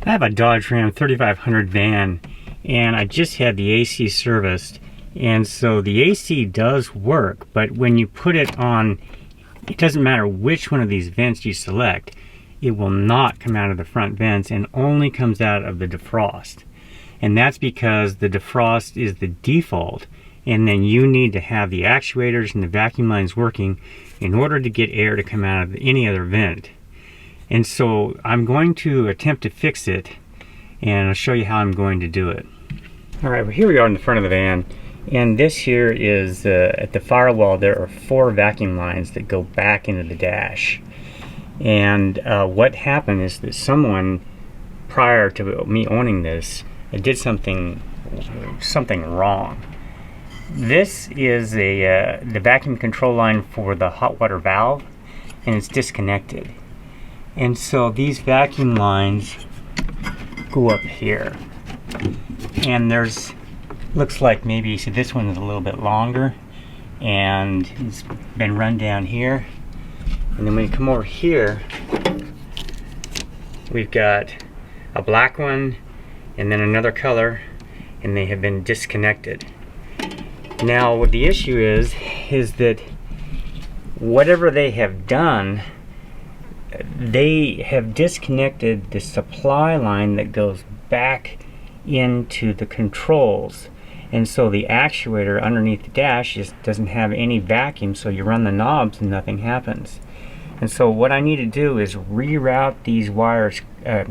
I have a Dodge Ram 3500 van, and I just had the AC serviced, and so the AC does work, but when you put it on, it doesn't matter which one of these vents you select, it will not come out of the front vents and only comes out of the defrost. And that's because the defrost is the default, and then you need to have the actuators and the vacuum lines working in order to get air to come out of any other vent. And so I'm going to attempt to fix it, and I'll show you how I'm going to do it. Alright, well, here we are in the front of the van, and this here is at the firewall. There are 4 vacuum lines that go back into the dash. And what happened is that someone, prior to me owning this, did something wrong. This is the vacuum control line for the hot water valve, and it's disconnected. And so these vacuum lines go up here, and looks like maybe, you see this one is a little bit longer, and it's been run down here. And then when you come over here, we've got a black one and then another color, and they have been disconnected. Now what the issue is that whatever they have done, they have disconnected the supply line that goes back into the controls, and so the actuator underneath the dash just doesn't have any vacuum, so you run the knobs and nothing happens. And so what I need to do is reroute these wires, I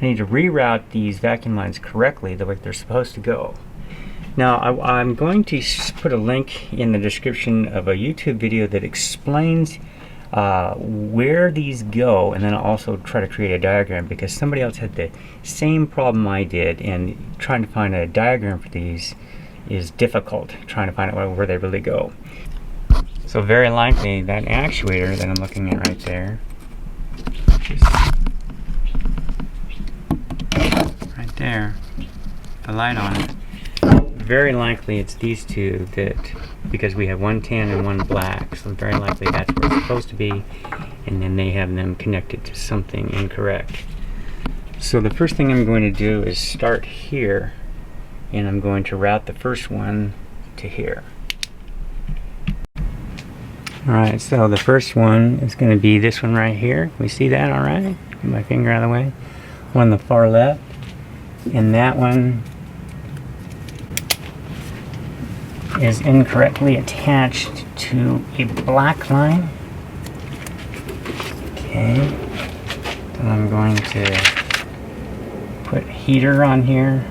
need to reroute these vacuum lines correctly the way they're supposed to go. Now I'm going to put a link in the description of a YouTube video that explains where these go, and then I'll also try to create a diagram, because somebody else had the same problem I did, and trying to find a diagram for these is difficult, trying to find out where they really go. So very likely that actuator that I'm looking at right there, right there, the light on it, very likely it's these two, that because we have one tan and one black, so very likely that's where it's supposed to be, and then they have them connected to something incorrect. So the first thing I'm going to do is start here, and I'm going to route the first one to here. Alright, so the first one is going to be this one right here. We see that alright? Get my finger out of the way. One on the far left, and that one is incorrectly attached to a black line. Okay, then I'm going to put heater on here,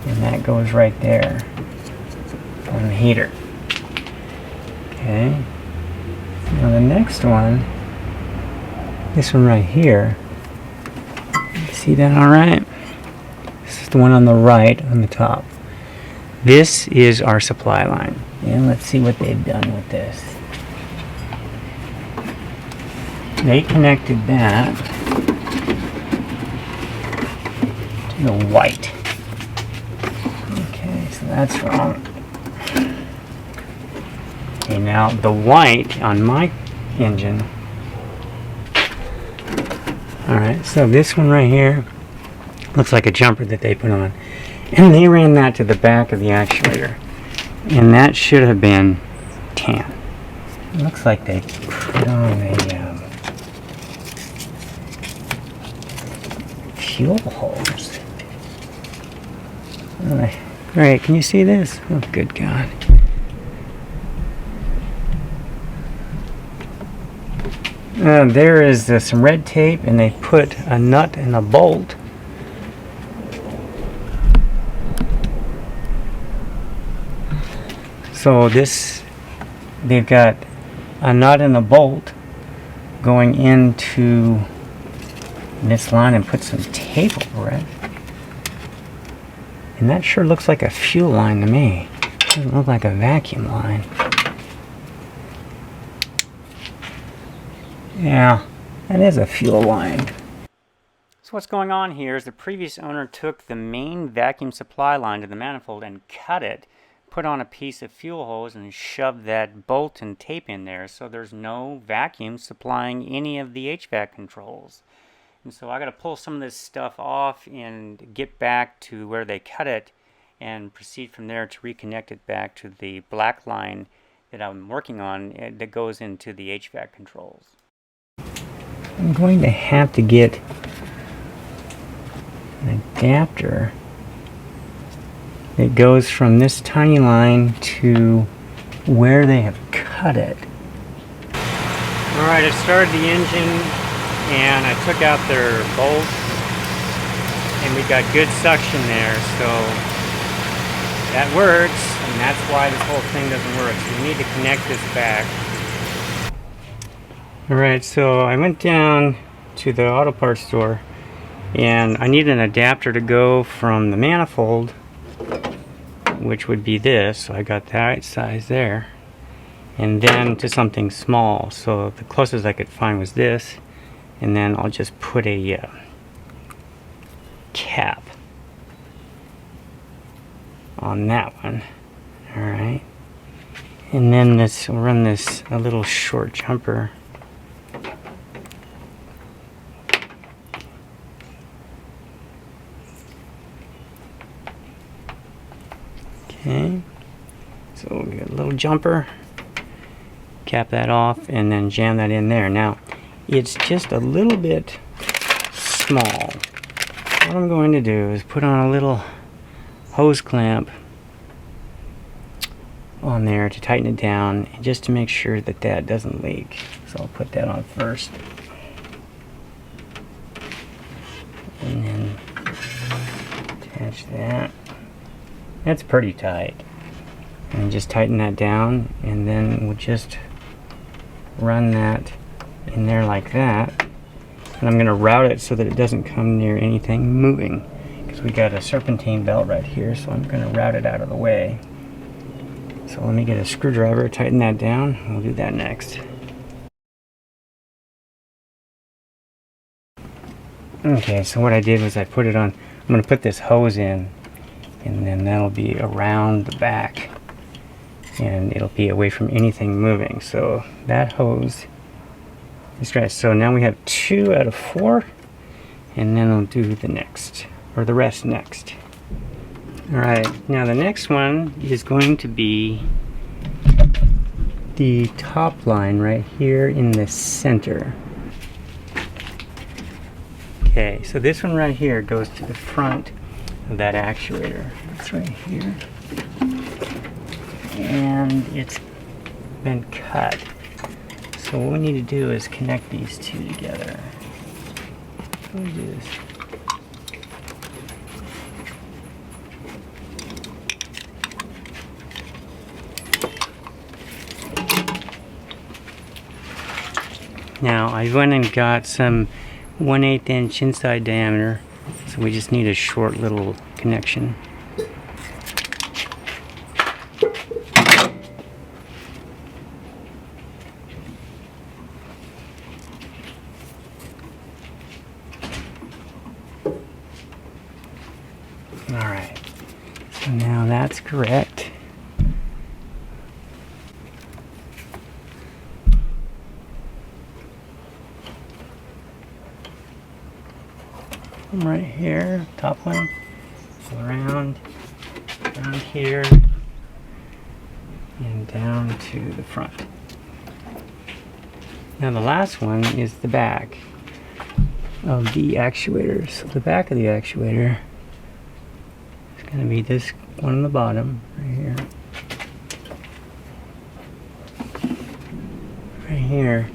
and that goes right there on the heater. Okay, now the next one, this one right here, see that alright? This is the one on the right on the top. This is our supply line, and let's see what they've done with this. They connected that to the white. Okay, so that's wrong. Okay, now the white on my engine. Alright, so this one right here looks like a jumper that they put on. And they ran that to the back of the actuator, and that should have been tan. It looks like they put on a fuel hose. Alright, can you see this? Oh, good God. There is some red tape, and they put a nut and a bolt. So they've got a nut and a bolt going into this line and put some tape over it. And that sure looks like a fuel line to me. Doesn't look like a vacuum line. Yeah, that is a fuel line. So what's going on here is the previous owner took the main vacuum supply line to the manifold and cut it, put on a piece of fuel hose, and shoved that bolt and tape in there, so there's no vacuum supplying any of the HVAC controls. And so I got to pull some of this stuff off and get back to where they cut it and proceed from there to reconnect it back to the black line that I'm working on that goes into the HVAC controls. I'm going to have to get an adapter that goes from this tiny line to where they have cut it. Alright, I started the engine and I took out their bolts and we got good suction there, so that works, and that's why this whole thing doesn't work. So we need to connect this back. Alright, so I went down to the auto parts store and I need an adapter to go from the manifold, which would be this, so I got the right size there, and then to something small. So the closest I could find was this, and then I'll just put a cap on that one. Alright, and then this, we'll run this a little short jumper. Okay, so we'll get a little jumper, cap that off, and then jam that in there. Now, it's just a little bit small. What I'm going to do is put on a little hose clamp on there to tighten it down, and just to make sure that that doesn't leak. So I'll put that on first, and then attach that. That's pretty tight, and just tighten that down, and then we'll just run that in there like that. And I'm going to route it so that it doesn't come near anything moving, because we got a serpentine belt right here, so I'm going to route it out of the way. So let me get a screwdriver, tighten that down, we'll do that next. Okay, so what I did was I put it on, I'm going to put this hose in, and then that'll be around the back, and it'll be away from anything moving. So that hose is right. So now we have 2 out of 4, and then I'll do the next, or the rest next. Alright, now the next one is going to be the top line right here in the center. Okay, so this one right here goes to the front of that actuator. It's right here. And it's been cut. So what we need to do is connect these two together. Let me do this. Now I went and got some 1/8 inch inside diameter, so we just need a short little connection. Alright, so now that's correct. Right here, top one, around here, and down to the front. Now the last one is the back of the actuator. So the back of the actuator is going to be this one on the bottom, right here. Right here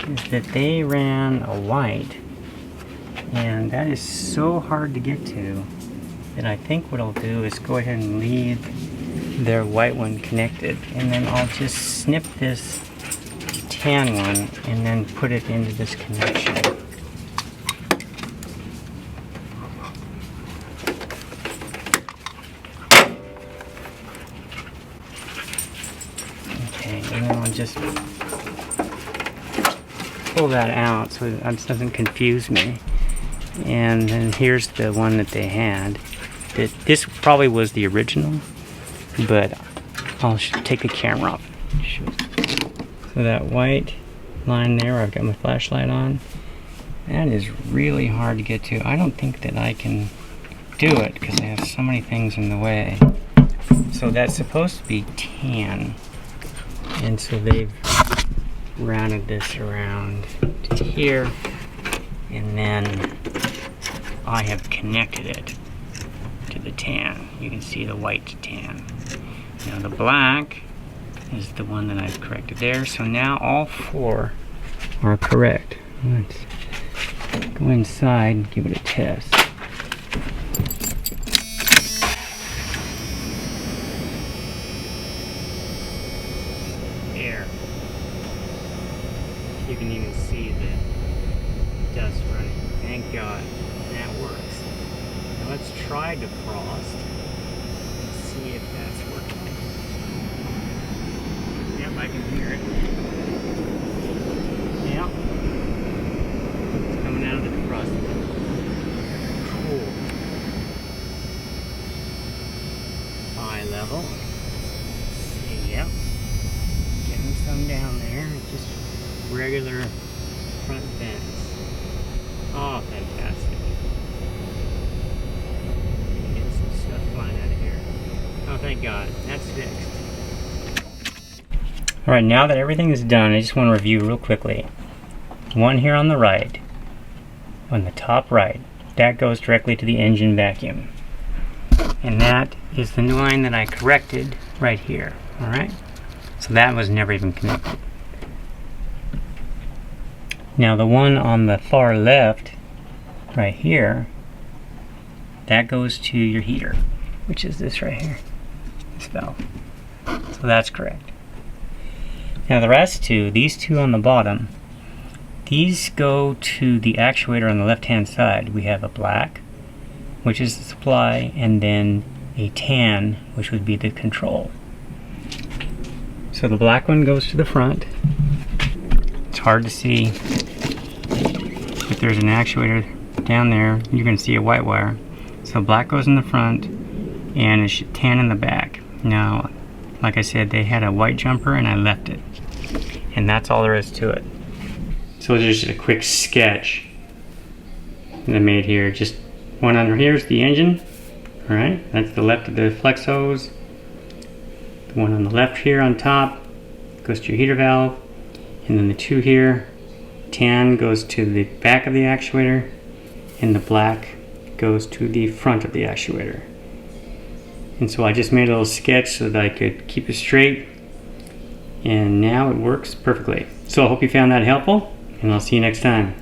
is that they ran a white, and that is so hard to get to that I think what I'll do is go ahead and leave their white one connected, and then I'll just snip this tan one and then put it into this connection. Okay, and then I'll just pull that out so that it doesn't confuse me. And then here's the one that they had. This probably was the original, but I'll take the camera off. So that white line there, I've got my flashlight on, That is really hard to get to. I don't think that I can do it because I have so many things in the way. So that's supposed to be tan. And so they've rounded this around to here. And then I have connected it to the tan. You can see the white tan. Now the black is the one that I've corrected there. So now all four are correct. Let's go inside and give it a test. There. You can even see the dust running. Thank God. That works. Now let's try defrost and see if that's working. Yep, I can hear it. Yep. It's coming out of the defrost. Cool. High level. See, yep. Getting some down there. Just regular front vents. Oh, fantastic. Get some stuff flying out of here. Oh, thank God. That's fixed. Alright, now that everything is done, I just want to review real quickly. One here on the right, on the top right, that goes directly to the engine vacuum. And that is the line that I corrected right here. Alright? So that was never even connected. Now the one on the far left, right here, that goes to your heater, which is this right here, this valve. So that's correct. Now the rest two, these two on the bottom, these go to the actuator on the left hand side. We have a black, which is the supply, and then a tan, which would be the control. So the black one goes to the front. It's hard to see. If there's an actuator down there, you're going to see a white wire. So black goes in the front and it's tan in the back. Now, like I said, they had a white jumper and I left it. And that's all there is to it. So there's just a quick sketch that I made here. Just one under here is the engine. Alright, that's the left of the flex hose. The one on the left here on top goes to your heater valve. And then the two here, tan goes to the back of the actuator, and the black goes to the front of the actuator. And so I just made a little sketch so that I could keep it straight, and now it works perfectly. So I hope you found that helpful, and I'll see you next time.